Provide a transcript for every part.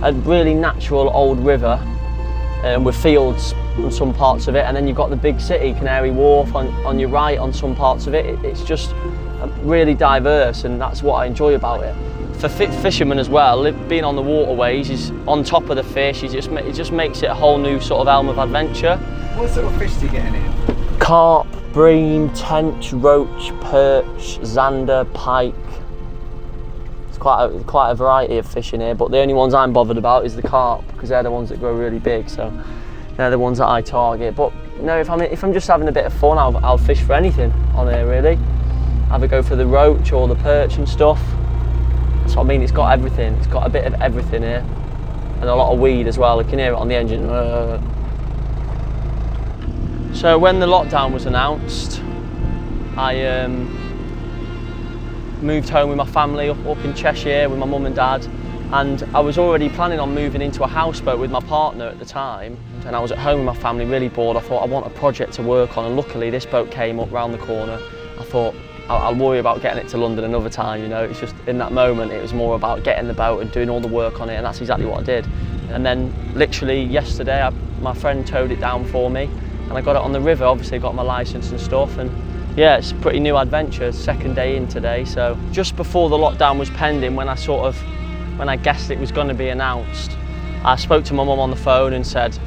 a really natural old river with fields on some parts of it, and then you've got the big city, Canary Wharf, on your right on some parts of it. It's just really diverse, and that's what I enjoy about it. For fishermen as well, being on the waterways, is on top of the fish, it just makes it a whole new sort of realm of adventure. What sort of fish do you get in here? Carp, bream, tench, roach, perch, zander, pike. It's quite a variety of fish in here, but the only ones I'm bothered about is the carp, because they're the ones that grow really big, so they're the ones that I target. But no, if I'm just having a bit of fun, I'll fish for anything on here really. Either go for the roach or the perch and stuff. So I mean, it's got everything. It's got a bit of everything here, and a lot of weed as well. You can hear it on the engine. So when the lockdown was announced, I moved home with my family up in Cheshire with my mum and dad, and I was already planning on moving into a houseboat with my partner at the time, and I was at home with my family, really bored. I thought I want a project to work on, and luckily this boat came up round the corner. I thought I'll worry about getting it to London another time, you know. It's just in that moment it was more about getting the boat and doing all the work on it, and that's exactly what I did. And then literally yesterday my friend towed it down for me, and I got it on the river. Obviously got my licence and stuff, and yeah, it's a pretty new adventure. Second day in today. So just before the lockdown was pending, when I guessed it was going to be announced, I spoke to my mum on the phone and said,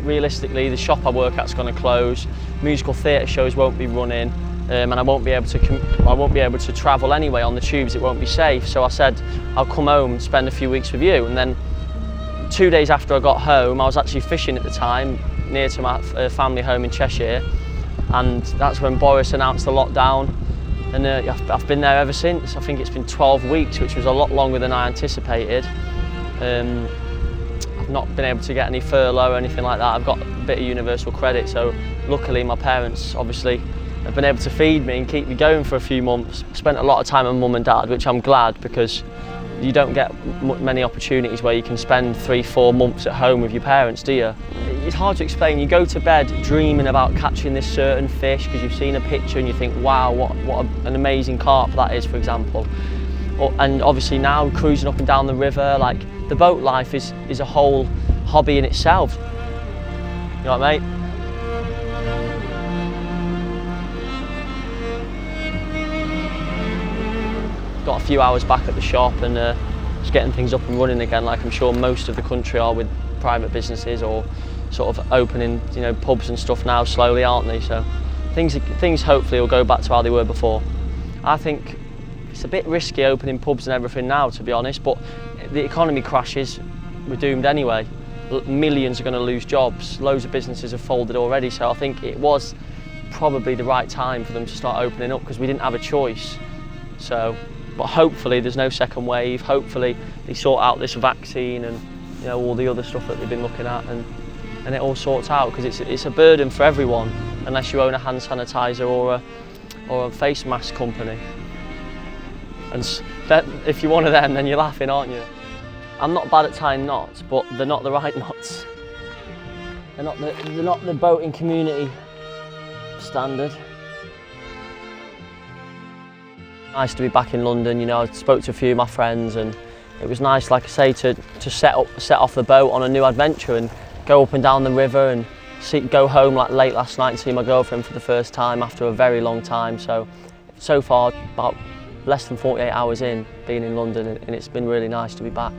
realistically the shop I work at's going to close, musical theatre shows won't be running, and I won't be able to travel anyway on the tubes. It won't be safe. So I said I'll come home and spend a few weeks with you. And then 2 days after I got home, I was actually fishing at the time near to my family home in Cheshire, and that's when Boris announced the lockdown, and I've been there ever since. I think it's been 12 weeks, which was a lot longer than I anticipated. I've not been able to get any furlough or anything like that. I've got a bit of universal credit, so luckily my parents obviously have been able to feed me and keep me going for a few months. Spent a lot of time with mum and dad, which I'm glad, because you don't get many opportunities where you can spend 3-4 months at home with your parents, do you? It's hard to explain. You go to bed dreaming about catching this certain fish because you've seen a picture and you think, wow, what an amazing carp that is, for example. And obviously now cruising up and down the river, like the boat life is a whole hobby in itself. You know what, mate? Got a few hours back at the shop and just getting things up and running again, like I'm sure most of the country are with private businesses or sort of opening, you know, pubs and stuff now slowly, aren't they? So things hopefully will go back to how they were before. I think it's a bit risky opening pubs and everything now, to be honest, but the economy crashes, we're doomed anyway. Millions are going to lose jobs, loads of businesses have folded already, so I think it was probably the right time for them to start opening up because we didn't have a choice. So, but hopefully there's no second wave. Hopefully they sort out this vaccine and, you know, all the other stuff that they've been looking at, and it all sorts out, because it's a burden for everyone unless you own a hand sanitizer or a face mask company. And if you're one of them, then you're laughing, aren't you? I'm not bad at tying knots, but they're not the right knots. They're not the boating community standard. Nice to be back in London. You know, I spoke to a few of my friends, and it was nice, like I say, to set off the boat on a new adventure and go up and down the river and go home like late last night and see my girlfriend for the first time after a very long time. So far, about less than 48 hours in being in London, and it's been really nice to be back.